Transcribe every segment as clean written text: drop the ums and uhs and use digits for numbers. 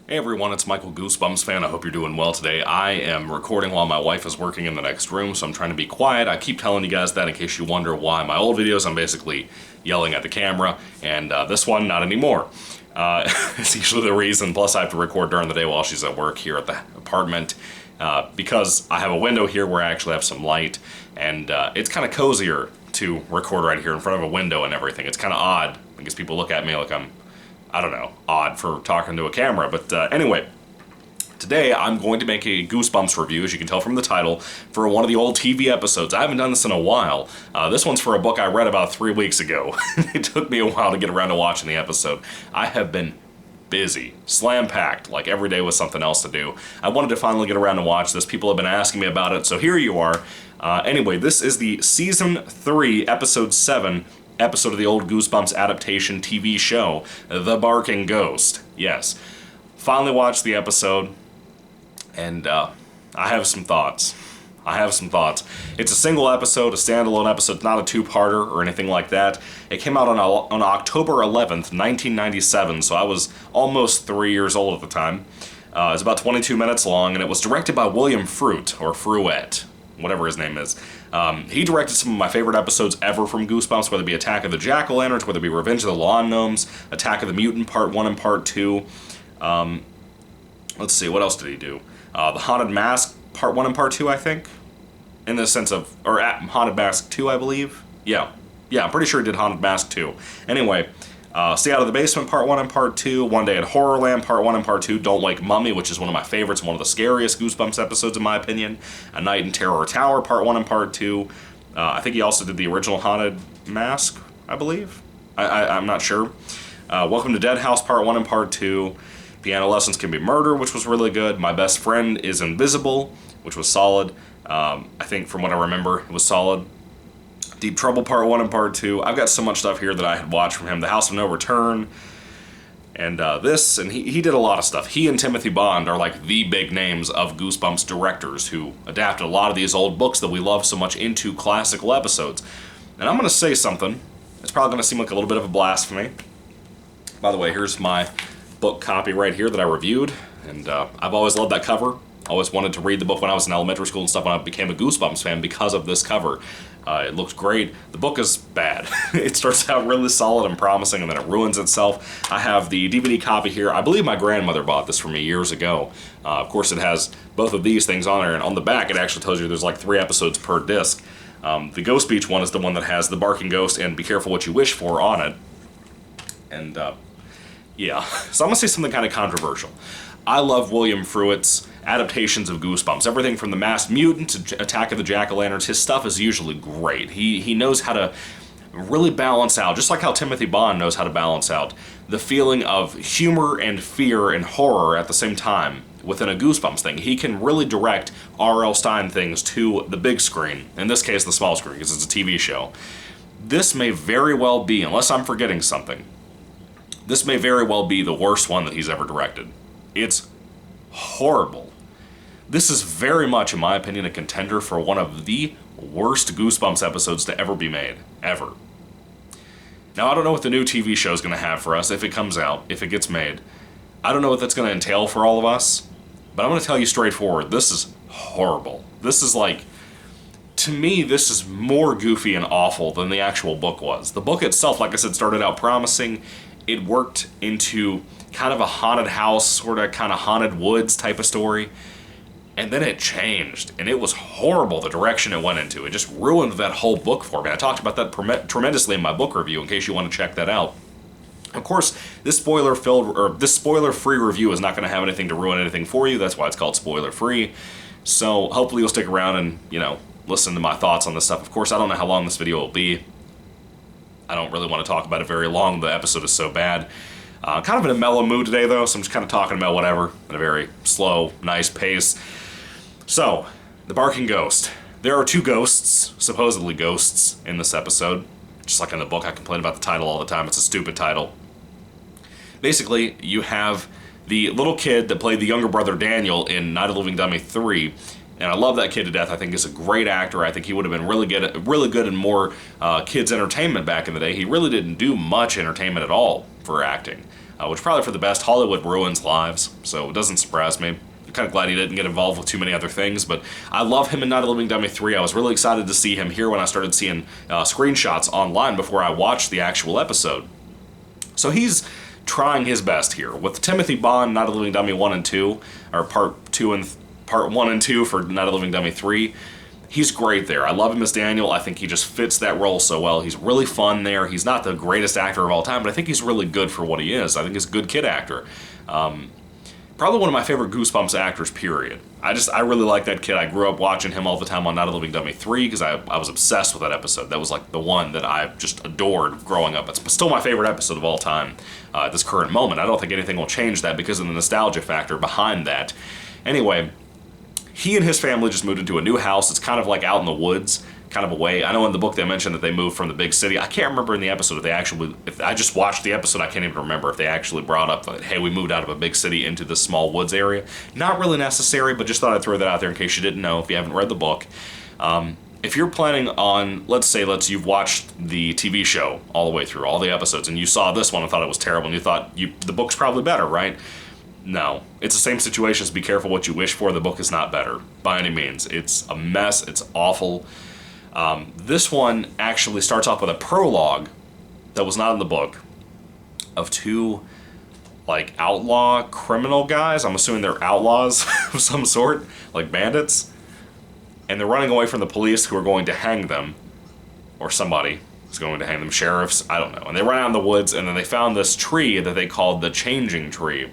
Hey everyone, it's Michael GoosebumpsFan. I hope you're doing well today. I am recording while my wife is working in the next room, so I'm trying to be quiet. I keep telling you guys that in case you wonder why. My old videos, I'm basically yelling at the camera, and this one, not anymore. It's usually the reason, plus I have to record during the day while she's at work here at the apartment, because I have a window here where I actually have some light, and it's kind of cozier to record right here in front of a window and everything. It's kind of odd, because people look at me like I don't know, odd for talking to a camera, but anyway, today I'm going to make a Goosebumps review, as you can tell from the title, for one of the old TV episodes. I haven't done this in a while. This one's for a book I read about 3 weeks ago. It took me a while to get around to watching the episode. I have been busy, slam-packed, like every day was something else to do. I wanted to finally get around to watch this. People have been asking me about it, so here you are. Anyway, this is the Season 3, Episode 7, episode of the old Goosebumps adaptation TV show, The Barking Ghost. Yes. Finally watched the episode, and I have some thoughts. It's a single episode, a standalone episode. It's not a two-parter or anything like that. It came out on October 11th, 1997, so I was almost 3 years old at the time. It was about 22 minutes long, and it was directed by William Fruet, or Fruet, whatever his name is. He directed some of my favorite episodes ever from Goosebumps, whether it be Attack of the Jack-O-Lanterns, whether it be Revenge of the Lawn Gnomes, Attack of the Mutant Part 1 and Part 2. Let's see, what else did he do? The Haunted Mask Part 1 and Part 2, I think? In the sense of, or Haunted Mask 2, I believe? Yeah, I'm pretty sure he did Haunted Mask 2. Anyway, Stay Out of the Basement Part 1 and Part 2, One Day at Horrorland Part 1 and Part 2, Don't Like Mummy, which is one of my favorites, one of the scariest Goosebumps episodes in my opinion, A Night in Terror Tower Part 1 and Part 2, I think he also did the original Haunted Mask, I believe? I'm not sure. Welcome to Dead House Part 1 and Part 2, Piano Lessons Can Be Murder, which was really good, My Best Friend is Invisible, which was solid. I think from what I remember, it was solid. Deep Trouble Part 1 and Part 2. I've got so much stuff here that I had watched from him. The House of No Return, and this, and he did a lot of stuff. He and Timothy Bond are like the big names of Goosebumps directors who adapted a lot of these old books that we love so much into classical episodes. And I'm going to say something. It's probably going to seem like a little bit of a blasphemy. By the way, here's my book copy right here that I reviewed, and I've always loved that cover. Always wanted to read the book when I was in elementary school and stuff when I became a Goosebumps fan because of this cover. It looks great. The book is bad. It starts out really solid and promising, and then it ruins itself. I have the DVD copy here. I believe my grandmother bought this for me years ago. Of course, it has both of these things on there, and on the back it actually tells you there's like 3 episodes per disc. The Ghost Beach one is the one that has the Barking Ghost and Be Careful What You Wish For on it. And, yeah. So I'm going to say something kind of controversial. I love William Fruet's adaptations of Goosebumps. Everything from The Masked Mutant to Attack of the Jack-O-Lanterns, his stuff is usually great. He knows how to really balance out, just like how Timothy Bond knows how to balance out, the feeling of humor and fear and horror at the same time within a Goosebumps thing. He can really direct R.L. Stine things to the big screen, in this case the small screen, because it's a TV show. This may very well be, unless I'm forgetting something, this may very well be the worst one that he's ever directed. It's horrible. This is very much, in my opinion, a contender for one of the worst Goosebumps episodes to ever be made. Ever. Now, I don't know what the new TV show is going to have for us if it comes out, if it gets made. I don't know what that's going to entail for all of us, but I'm going to tell you straightforward, this is horrible. This is like, to me, this is more goofy and awful than the actual book was. The book itself, like I said, started out promising. It worked into kind of a haunted house, sort of kind of haunted woods type of story. And then it changed, and it was horrible the direction it went into. It just ruined that whole book for me. I talked about that tremendously in my book review, in case you want to check that out. Of course, this spoiler-free review is not going to have anything to ruin anything for you. That's why it's called spoiler-free. So hopefully you'll stick around and, listen to my thoughts on this stuff. Of course, I don't know how long this video will be. I don't really want to talk about it very long. The episode is so bad. Kind of in a mellow mood today, though, so I'm just kind of talking about whatever at a very slow, nice pace. So, the Barking Ghost. There are 2 ghosts, supposedly ghosts, in this episode. Just like in the book, I complain about the title all the time. It's a stupid title. Basically, you have the little kid that played the younger brother Daniel in Night of the Living Dummy 3, and I love that kid to death. I think he's a great actor. I think he would have been really good in more kids' entertainment back in the day. He really didn't do much entertainment at all for acting. which probably for the best. Hollywood ruins lives, so it doesn't surprise me. I'm kind of glad he didn't get involved with too many other things, but I love him in Night of the Living Dummy 3. I was really excited to see him here when I started seeing screenshots online before I watched the actual episode. So he's trying his best here. With Timothy Bond, Night of the Living Dummy 1 and 2, or Part 1 and 2 for Night of the Living Dummy 3, he's great there. I love him as Daniel. I think he just fits that role so well. He's really fun there. He's not the greatest actor of all time, but I think he's really good for what he is. I think he's a good kid actor. Probably one of my favorite Goosebumps actors, period. I really like that kid. I grew up watching him all the time on Night of the Living Dummy 3 because I was obsessed with that episode. That was like the one that I just adored growing up. It's still my favorite episode of all time at this current moment. I don't think anything will change that because of the nostalgia factor behind that. Anyway, he and his family just moved into a new house. It's kind of like out in the woods, kind of away. I know in the book they mentioned that they moved from the big city. I can't remember in the episode if I just watched the episode, I can't even remember if they actually brought up that, hey, we moved out of a big city into this small woods area. Not really necessary, but just thought I'd throw that out there in case you didn't know if you haven't read the book. If you're planning on, you've watched the TV show all the way through, all the episodes, and you saw this one and thought it was terrible, and you thought the book's probably better, right? No. It's the same situation as Be Careful What You Wish For. The book is not better, by any means. It's a mess. It's awful. This one actually starts off with a prologue that was not in the book of two, like, outlaw criminal guys. I'm assuming they're outlaws of some sort, like bandits. And they're running away from the police who are going to hang them. Or somebody is going to hang them. Sheriffs, I don't know. And they run out in the woods, and then they found this tree that they called the Changing Tree.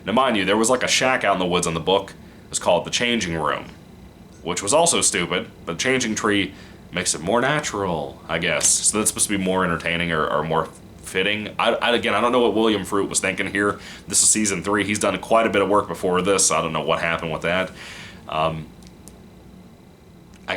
Now, mind you, there was like a shack out in the woods in the book. It was called the Changing Room, which was also stupid, but the Changing Tree makes it more natural, I guess. So that's supposed to be more entertaining or more fitting. I don't know what William Fruit was thinking here. This is season 3. He's done quite a bit of work before this. I don't know what happened with that. I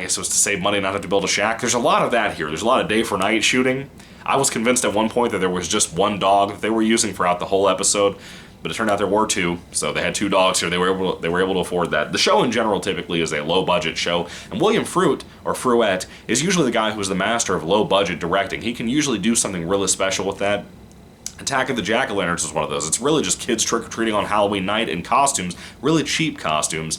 guess it was to save money, not have to build a shack. There's a lot of that here. There's a lot of day for night shooting. I was convinced at one point that there was just one dog that they were using throughout the whole episode. But it turned out there were 2, so they had 2 dogs here. They were able to afford that. The show in general typically is a low-budget show, and William Fruit, or Fruet, is usually the guy who's the master of low-budget directing. He can usually do something really special with that. Attack of the Jack-o'-lanterns is one of those. It's really just kids trick-or-treating on Halloween night in costumes, really cheap costumes,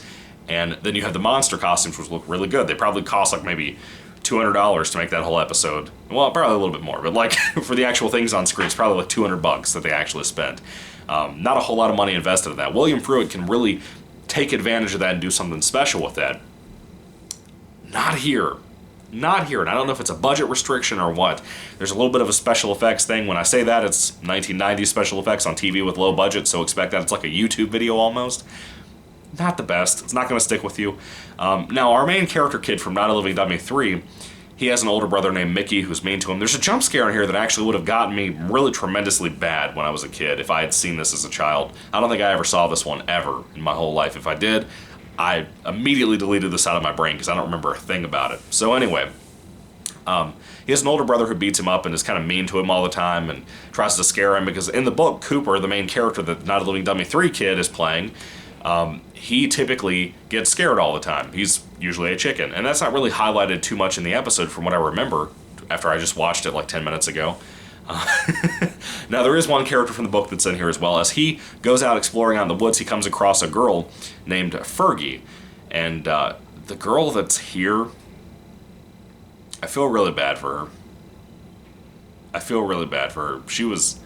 and then you have the monster costumes, which look really good. They probably cost like maybe $200 to make that whole episode. Well, probably a little bit more, but like for the actual things on screen, it's probably like $200 that they actually spent. Not a whole lot of money invested in that. William Fruit can really take advantage of that and do something special with that. Not here. Not here. And I don't know if it's a budget restriction or what. There's a little bit of a special effects thing. When I say that, it's 1990s special effects on TV with low budget, so expect that it's like a YouTube video almost. Not the best. It's not going to stick with you. Now, our main character kid from Night of the Living Dummy 3, he has an older brother named Mickey who's mean to him. There's a jump scare in here that actually would have gotten me really tremendously bad when I was a kid if I had seen this as a child. I don't think I ever saw this one ever in my whole life. If I did, I immediately deleted this out of my brain because I don't remember a thing about it. So anyway, he has an older brother who beats him up and is kind of mean to him all the time and tries to scare him because in the book, Cooper, the main character that Night of the Living Dummy 3 kid is playing, he typically gets scared all the time. He's usually a chicken. And that's not really highlighted too much in the episode from what I remember after I just watched it like 10 minutes ago. Now, there is one character from the book that's in here as well. As he goes out exploring out in the woods, he comes across a girl named Fergie. And the girl that's here, I feel really bad for her. She was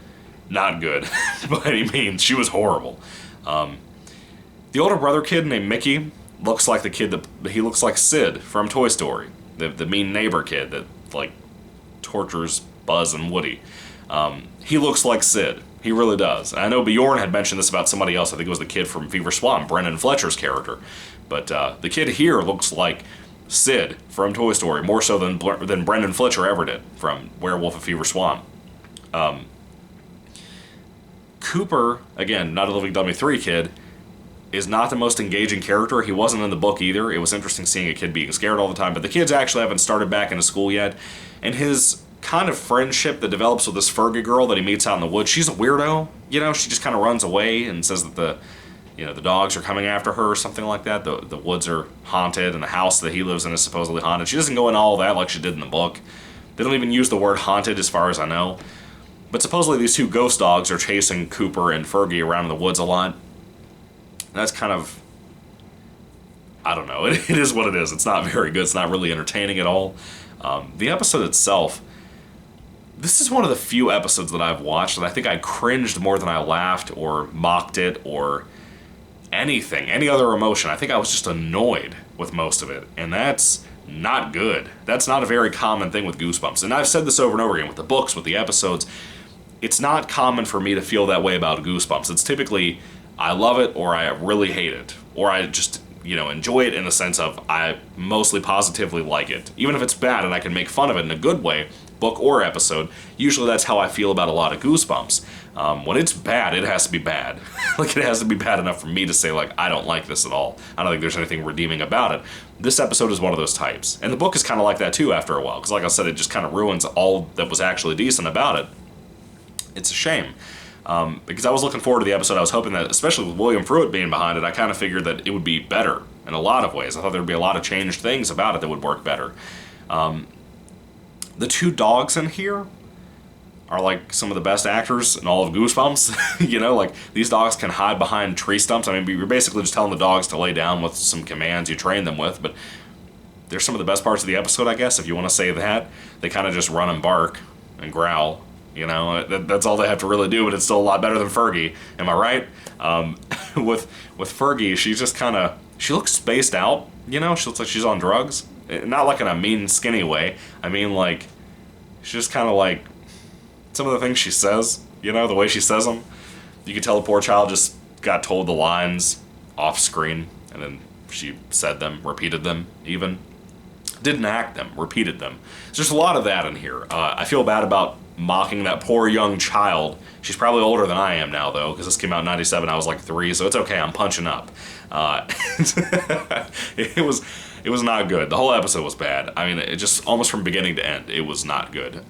not good by any means. She was horrible. The older brother kid named Mickey looks like he looks like Sid from Toy Story, the mean neighbor kid that like tortures Buzz and Woody. He looks like Sid. He really does. I know Bjorn had mentioned this about somebody else. I think it was the kid from Fever Swamp, Brendan Fletcher's character. But the kid here looks like Sid from Toy Story, more so than Brendan Fletcher ever did from Werewolf of Fever Swamp. Cooper, again, Not a Living Dummy 3 kid, is not the most engaging character. He wasn't in the book either. It was interesting seeing a kid being scared all the time, but the kids actually haven't started back into school yet. And his kind of friendship that develops with this Fergie girl that he meets out in the woods, she's a weirdo. You know, she just kind of runs away and says that the dogs are coming after her or something like that. The woods are haunted and the house that he lives in is supposedly haunted. She doesn't go into all that like she did in the book. They don't even use the word haunted as far as I know. But supposedly these two ghost dogs are chasing Cooper and Fergie around in the woods a lot. That's kind of, I don't know. It is what it is. It's not very good. It's not really entertaining at all. The episode itself, this is one of the few episodes that I've watched that I think I cringed more than I laughed or mocked it or anything, any other emotion. I think I was just annoyed with most of it, and that's not good. That's not a very common thing with Goosebumps, and I've said this over and over again with the books, with the episodes. It's not common for me to feel that way about Goosebumps. It's typically I love it or I really hate it, or I just, enjoy it in the sense of I mostly positively like it. Even if it's bad and I can make fun of it in a good way, book or episode, usually that's how I feel about a lot of Goosebumps. When it's bad, it has to be bad. Like, it has to be bad enough for me to say, like, I don't like this at all. I don't think there's anything redeeming about it. This episode is one of those types. And the book is kind of like that, too, after a while. Because, like I said, it just kind of ruins all that was actually decent about it. It's a shame. Because I was looking forward to the episode. I was hoping that, especially with William Fruit being behind it, I kind of figured that it would be better in a lot of ways. I thought there would be a lot of changed things about it that would work better. The two dogs in here are like some of the best actors in all of Goosebumps. Like, these dogs can hide behind tree stumps. I mean, you're basically just telling the dogs to lay down with some commands you train them with, but they're some of the best parts of the episode, I guess, if you want to say that. They kind of just run and bark and growl. That's all they have to really do, but it's still a lot better than Fergie. Am I right? With Fergie, she's just kind of, she looks spaced out, She looks like she's on drugs. Not like in a mean, skinny way. I mean, like, she's just kind of like, some of the things she says, the way she says them, you can tell the poor child just got told the lines off screen, and then she said them, repeated them even. Didn't act them, repeated them. There's just a lot of that in here. I feel bad about mocking that poor young child. She's probably older than I am now, though, because this came out in 97, I was like 3, so it's okay, I'm punching up. It was not good. The whole episode was bad. I mean, it just, almost from beginning to end, it was not good.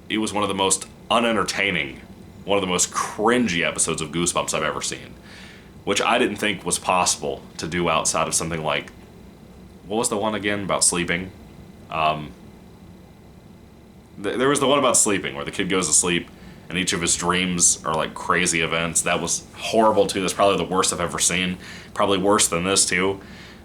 It was one of the most unentertaining, one of the most cringy episodes of Goosebumps I've ever seen, which I didn't think was possible to do outside of something like, what was the one again about sleeping? There was the one about sleeping, where the kid goes to sleep, and each of his dreams are like crazy events. That was horrible, too. That's probably the worst I've ever seen. Probably worse than this, too.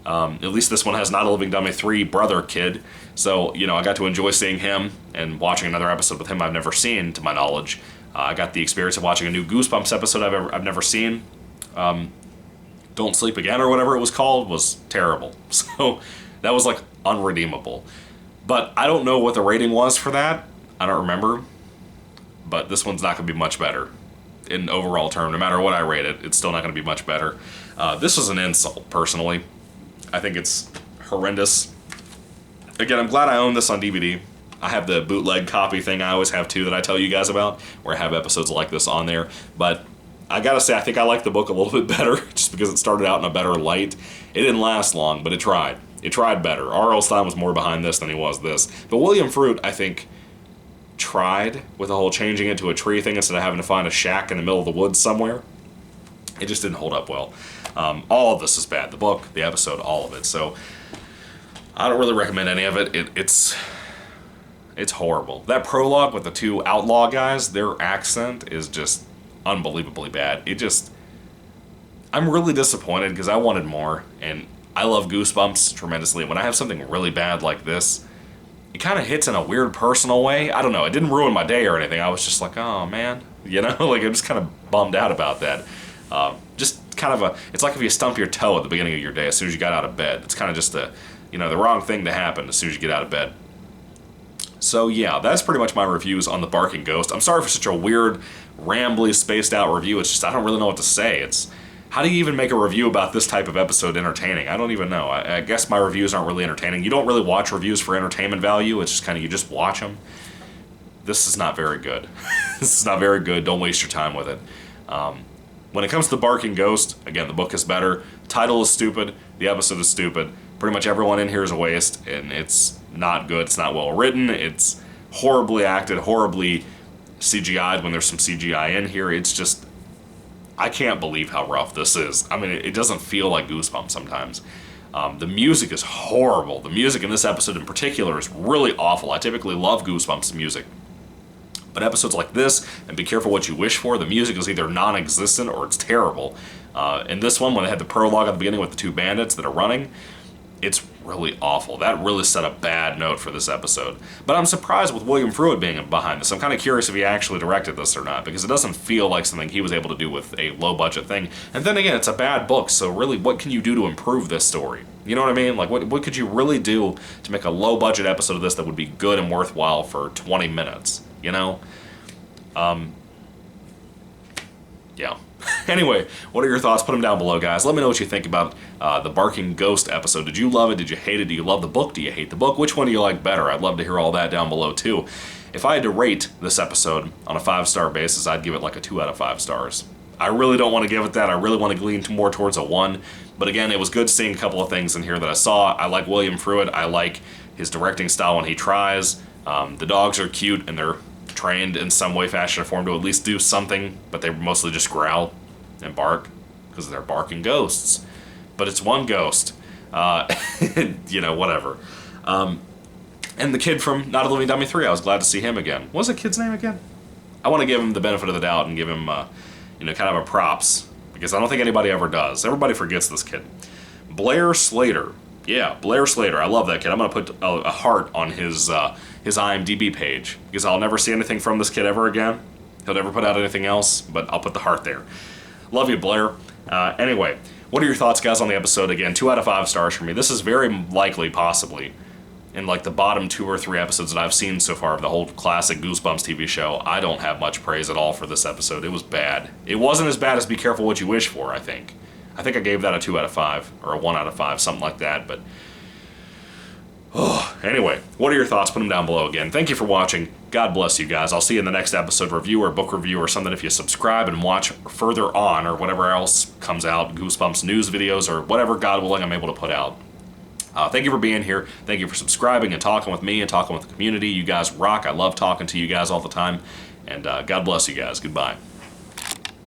At least this one has Not a Living Dummy 3 brother kid. So, I got to enjoy seeing him and watching another episode with him I've never seen, to my knowledge. I got the experience of watching a new Goosebumps episode I've never seen. Don't Sleep Again, or whatever it was called, was terrible. So, that was, like, unredeemable. But I don't know what the rating was for that. I don't remember. But this one's not going to be much better. In overall term, no matter what I rate it, it's still not going to be much better. This was an insult, personally. I think it's horrendous. Again, I'm glad I own this on DVD. I have the bootleg copy thing I always have, too, that I tell you guys about, where I have episodes like this on there. But I gotta say, I think I like the book a little bit better, just because it started out in a better light. It didn't last long, but it tried. It tried better. R.L. Stine was more behind this than he was this. But William Fruit, I think, tried with the whole changing it to a tree thing instead of having to find a shack in the middle of the woods somewhere. It just didn't hold up well. All of this is bad. The book, the episode, all of it. So I don't really recommend any of it. It's horrible. That prologue with the two outlaw guys, their accent is just unbelievably bad. I'm really disappointed because I wanted more, and I love Goosebumps tremendously. When I have something really bad like this, it kind of hits in a weird personal way. I don't know. It didn't ruin my day or anything. I was just like, oh man, like I'm just kind of bummed out about that. Just kind of it's like if you stump your toe at the beginning of your day as soon as you got out of bed. It's kind of just the wrong thing to happen as soon as you get out of bed. So yeah, that's pretty much my reviews on The Barking Ghost. I'm sorry for such a weird, rambly, spaced out review. It's just, I don't really know what to say. How do you even make a review about this type of episode entertaining? I don't even know. I guess my reviews aren't really entertaining. You don't really watch reviews for entertainment value. It's just kind of, you just watch them. This is not very good. This is not very good. Don't waste your time with it. When it comes to The Barking Ghost, again, the book is better. Title is stupid. The episode is stupid. Pretty much everyone in here is a waste, and it's not good. It's not well written. It's horribly acted, horribly CGI'd when there's some CGI in here. It's just, I can't believe how rough this is. I mean, it doesn't feel like Goosebumps sometimes. The music is horrible. The music in this episode in particular is really awful. I typically love Goosebumps music, But episodes like this, and Be Careful What You Wish For, the music is either non-existent or it's terrible. In this one, when they had the prologue at the beginning with the two bandits that are running, it's really awful. That really set a bad note for this episode. But I'm surprised with William Fruit being behind this. I'm kind of curious if he actually directed this or not, because it doesn't feel like something he was able to do with a low-budget thing. And then again, it's a bad book, so really, what can you do to improve this story? You know what I mean? Like, what could you really do to make a low-budget episode of this that would be good and worthwhile for 20 minutes? You know? Yeah. Anyway, what are your thoughts? Put them down below, guys. Let me know what you think about the Barking Ghost episode. Did you love it? Did you hate it? Do you love the book? Do you hate the book? Which one do you like better? I'd love to hear all that down below, too. If I had to rate this episode on a 5-star basis, I'd give it like a 2 out of 5 stars. I really don't want to give it that. I really want to lean more towards a 1. But again, it was good seeing a couple of things in here that I saw. I like William Fruit. I like his directing style when he tries. The dogs are cute, and they're trained in some way, fashion, or form to at least do something, but they mostly just growl and bark because they're barking ghosts. But it's one ghost. You know, whatever. And the kid from Not a Living Dummy 3, I was glad to see him again. What was the kid's name again? I want to give him the benefit of the doubt and give him, you know, kind of a props, because I don't think anybody ever does. Everybody forgets this kid. Blair Slater. Yeah, Blair Slater. I love that kid. I'm going to put a heart on his IMDb page, because I'll never see anything from this kid ever again. He'll never put out anything else, but I'll put the heart there. Love you, Blair. Anyway, what are your thoughts, guys, on the episode? Again, 2 out of 5 stars for me. This is very likely, possibly, in like the bottom 2 or 3 episodes that I've seen so far of the whole classic Goosebumps TV show. I don't have much praise at all for this episode. It was bad. It wasn't as bad as Be Careful What You Wish For, I think. I think I gave that a 2 out of 5, or a 1 out of 5, something like that, but... Oh, anyway, what are your thoughts? Put them down below again. Thank you for watching. God bless you guys. I'll see you in the next episode review or book review or something if you subscribe and watch further on, or whatever else comes out, Goosebumps news videos, or whatever, God willing, I'm able to put out. Thank you for being here. Thank you for subscribing and talking with me and talking with the community. You guys rock. I love talking to you guys all the time. And God bless you guys. Goodbye.